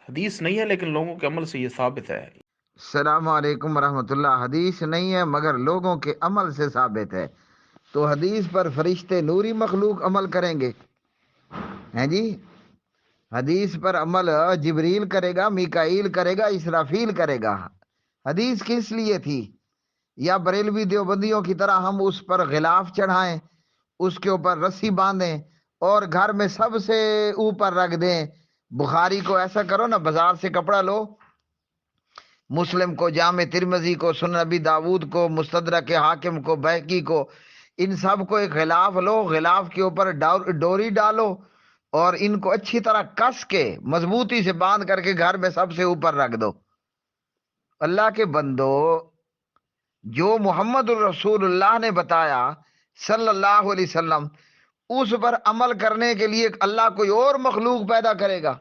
حدیث نہیں ہے لیکن لوگوں کے عمل سے یہ ثابت ہے۔ السلام علیکم ورحمۃ اللہ۔ حدیث نہیں ہے مگر لوگوں کے عمل سے ثابت ہے۔ تو حدیث پر فرشتے نوری مخلوق عمل کریں گے؟ ہیں جی، حدیث پر عمل جبریل کرے گا، میکائیل کرے گا، اسرافیل کرے گا۔ حدیث کس لیے تھی؟ یا بریلوی دیوبندیوں کی طرح ہم اس پر غلاف چڑھائیں، اس کے اوپر رسی باندھیں اور گھر میں سب سے اوپر رکھ دیں؟ بخاری کو ایسا کرو نا، بازار سے کپڑا لو، مسلم کو، جامع ترمذی کو، سنن نبی داود کو، مستدرک حاکم کو، بہقی کو، ان سب کو ایک غلاف لو، غلاف کے اوپر ڈوری ڈالو اور ان کو اچھی طرح کس کے مضبوطی سے باندھ کر کے گھر میں سب سے اوپر رکھ دو۔ اللہ کے بندو، جو محمد الرسول اللہ نے بتایا صلی اللہ علیہ وسلم، اس پر عمل کرنے کے لیے اللہ کوئی اور مخلوق پیدا کرے گا؟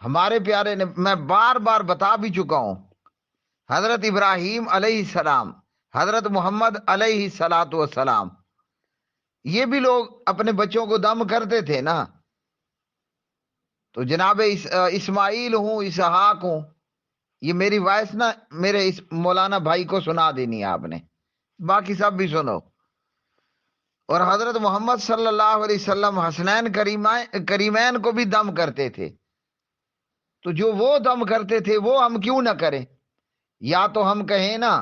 ہمارے پیارے نے، میں بار بار بتا بھی چکا ہوں، حضرت ابراہیم علیہ السلام، حضرت محمد علیہ الصلاۃ والسلام، یہ بھی لوگ اپنے بچوں کو دم کرتے تھے نا۔ تو جناب اسماعیل ہوں، اسحاق ہوں، یہ میری وائس نا میرے اس مولانا بھائی کو سنا دینی ہے آپ نے، باقی سب بھی سنو۔ اور حضرت محمد صلی اللہ علیہ وسلم حسنین کریمین کو بھی دم کرتے تھے، تو جو وہ دم کرتے تھے وہ ہم کیوں نہ کریں؟ یا تو ہم کہیں نا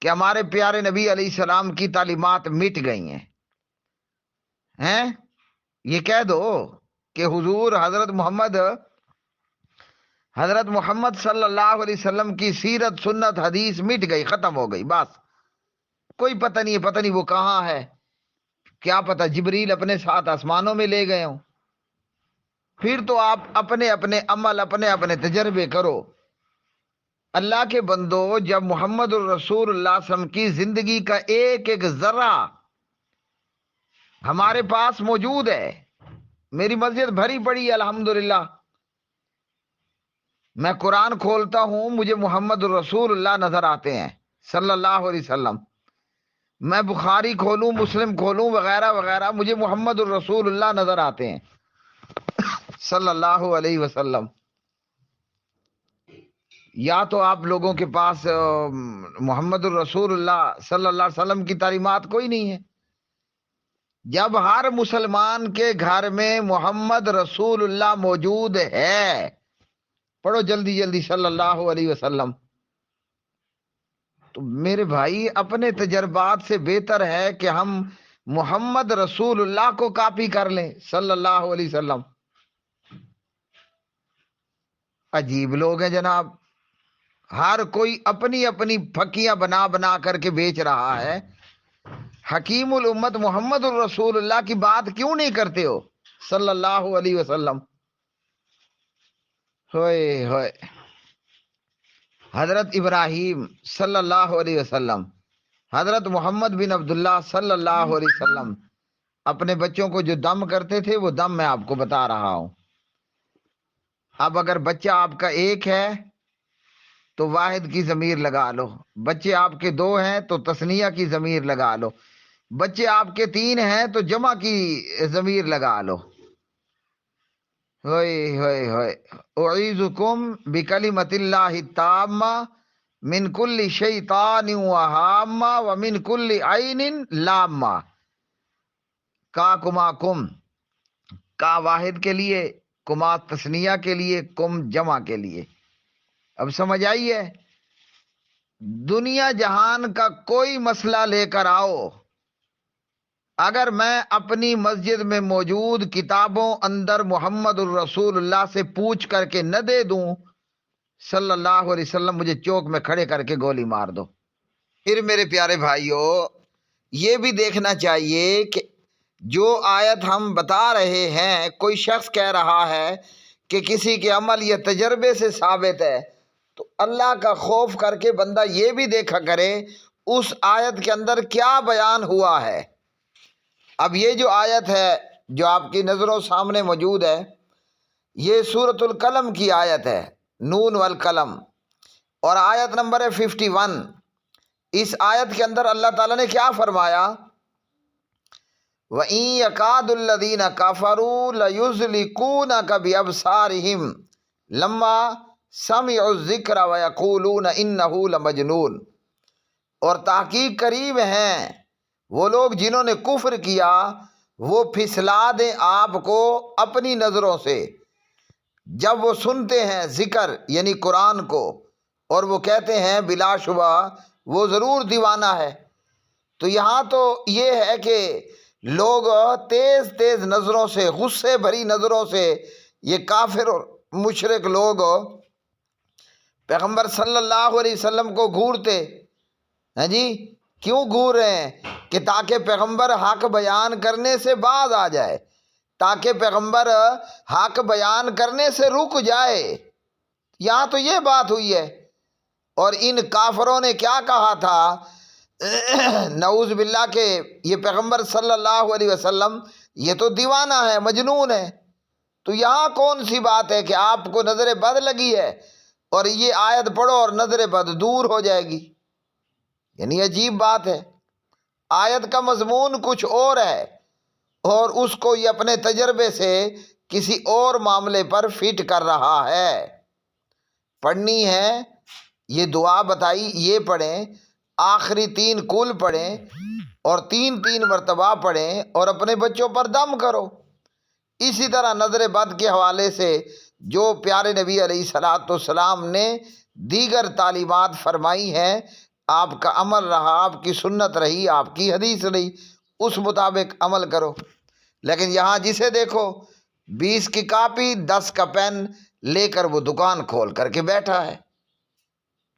کہ ہمارے پیارے نبی علیہ السلام کی تعلیمات مٹ گئی ہیں، یہ کہہ دو کہ حضور حضرت محمد صلی اللہ علیہ وسلم کی سیرت، سنت، حدیث مٹ گئی، ختم ہو گئی، بس کوئی پتہ نہیں ہے، پتہ نہیں وہ کہاں ہے، کیا پتہ جبریل اپنے ساتھ آسمانوں میں لے گئے ہوں۔ پھر تو آپ اپنے اپنے عمل، اپنے اپنے تجربے کرو۔ اللہ کے بندو، جب محمد الرسول اللہ صلی اللہ علیہ وسلم کی زندگی کا ایک ایک ذرہ ہمارے پاس موجود ہے، میری مسجد بھری پڑی ہے الحمدللہ، میں قرآن کھولتا ہوں مجھے محمد الرسول اللہ نظر آتے ہیں صلی اللہ علیہ وسلم، میں بخاری کھولوں، مسلم کھولوں، وغیرہ وغیرہ، مجھے محمد الرسول اللہ نظر آتے ہیں صلی اللہ علیہ وسلم۔ یا تو آپ لوگوں کے پاس محمد الرسول اللہ صلی اللہ علیہ وسلم کی تعلیمات کوئی نہیں ہے۔ جب ہر مسلمان کے گھر میں محمد رسول اللہ موجود ہے، پڑھو جلدی جلدی صلی اللہ علیہ وسلم، تو میرے بھائی اپنے تجربات سے بہتر ہے کہ ہم محمد رسول اللہ کو کاپی کر لیں صلی اللہ علیہ وسلم۔ عجیب لوگ ہیں جناب، ہر کوئی اپنی اپنی پھکیاں بنا بنا کر کے بیچ رہا ہے۔ حکیم الامت محمد الرسول اللہ کی بات کیوں نہیں کرتے ہو صلی اللہ علیہ وسلم؟ ہوئے ہوئے، حضرت ابراہیم صلی اللہ علیہ وسلم، حضرت محمد بن عبداللہ صلی اللہ علیہ وسلم اپنے بچوں کو جو دم کرتے تھے، وہ دم میں آپ کو بتا رہا ہوں۔ اب اگر بچہ آپ کا ایک ہے تو واحد کی ضمیر لگا لو، بچے آپ کے دو ہیں تو تثنیہ کی ضمیر لگا لو، بچے آپ کے تین ہیں تو جمع کی ضمیر لگا لو۔ ہوئے ہوئے ہوئے، اعیذکم بکلمۃ اللہ التامہ من کل شیطان وہامہ ومن کل عین لامہ۔ کا کما کم، کا واحد کے لیے، کما تثنیہ کے لیے، کم جمع کے لیے۔ اب سمجھ آئی ہے؟ دنیا جہان کا کوئی مسئلہ لے کر آؤ، اگر میں اپنی مسجد میں موجود کتابوں اندر محمد الرسول اللہ سے پوچھ کر کے نہ دے دوں صلی اللہ علیہ وسلم، مجھے چوک میں کھڑے کر کے گولی مار دو۔ پھر میرے پیارے بھائیوں، یہ بھی دیکھنا چاہیے کہ جو آیت ہم بتا رہے ہیں، کوئی شخص کہہ رہا ہے کہ کسی کے عمل یا تجربے سے ثابت ہے، تو اللہ کا خوف کر کے بندہ یہ بھی دیکھا کرے اس آیت کے اندر کیا بیان ہوا ہے۔ اب یہ جو آیت ہے جو آپ کی نظروں سامنے موجود ہے، یہ سورۃ القلم کی آیت ہے، نون والقلم، اور آیت نمبر ہے 51۔ اس آیت کے اندر اللہ تعالیٰ نے کیا فرمایا؟ وَإِن يَكَادُ الَّذِينَ كَفَرُوا لَيُزْلِقُونَكَ بِأَبْصَارِهِمْ لَمَّا سَمِعُوا الذِّكْرَ وَيَقُولُونَ إِنَّهُ لَمَجْنُونٌ، اور تحقیق قریب ہیں وہ لوگ جنہوں نے کفر کیا، وہ پھسلا دیں آپ کو اپنی نظروں سے جب وہ سنتے ہیں ذکر یعنی قرآن کو، اور وہ کہتے ہیں بلا شبہ وہ ضرور دیوانہ ہے۔ تو یہاں تو یہ ہے کہ لوگ تیز تیز نظروں سے، غصے بھری نظروں سے، یہ کافر اور مشرک لوگ پیغمبر صلی اللہ علیہ وسلم کو گھورتے ہیں جی۔ کیوں گھور رہے ہیں؟ کہ تاکہ پیغمبر حق بیان کرنے سے باز آ جائے، تاکہ پیغمبر حق بیان کرنے سے رک جائے۔ یہاں تو یہ بات ہوئی ہے۔ اور ان کافروں نے کیا کہا تھا؟ نعوذ باللہ کہ یہ پیغمبر صلی اللہ علیہ وسلم یہ تو دیوانہ ہے، مجنون ہے۔ تو یہاں کون سی بات ہے کہ آپ کو نظر بد لگی ہے اور یہ آیت پڑھو اور نظر بد دور ہو جائے گی؟ یعنی عجیب بات ہے۔ آیت کا مضمون کچھ اور ہے اور اس کو یہ اپنے تجربے سے کسی اور معاملے پر فٹ کر رہا ہے۔ پڑھنی ہے یہ دعا بتائی، یہ پڑھیں، آخری 3 کل پڑھیں اور 3 مرتبہ پڑھیں اور اپنے بچوں پر دم کرو۔ اسی طرح نظر بد کے حوالے سے جو پیارے نبی علیہ الصلوۃ والسلام نے دیگر تعلیمات فرمائی ہیں، آپ کا عمل رہا، آپ کی سنت رہی، آپ کی حدیث رہی، اس مطابق عمل کرو۔ لیکن یہاں جسے دیکھو 20 کی کاپی 10 کا پین لے کر وہ دکان کھول کر کے بیٹھا ہے۔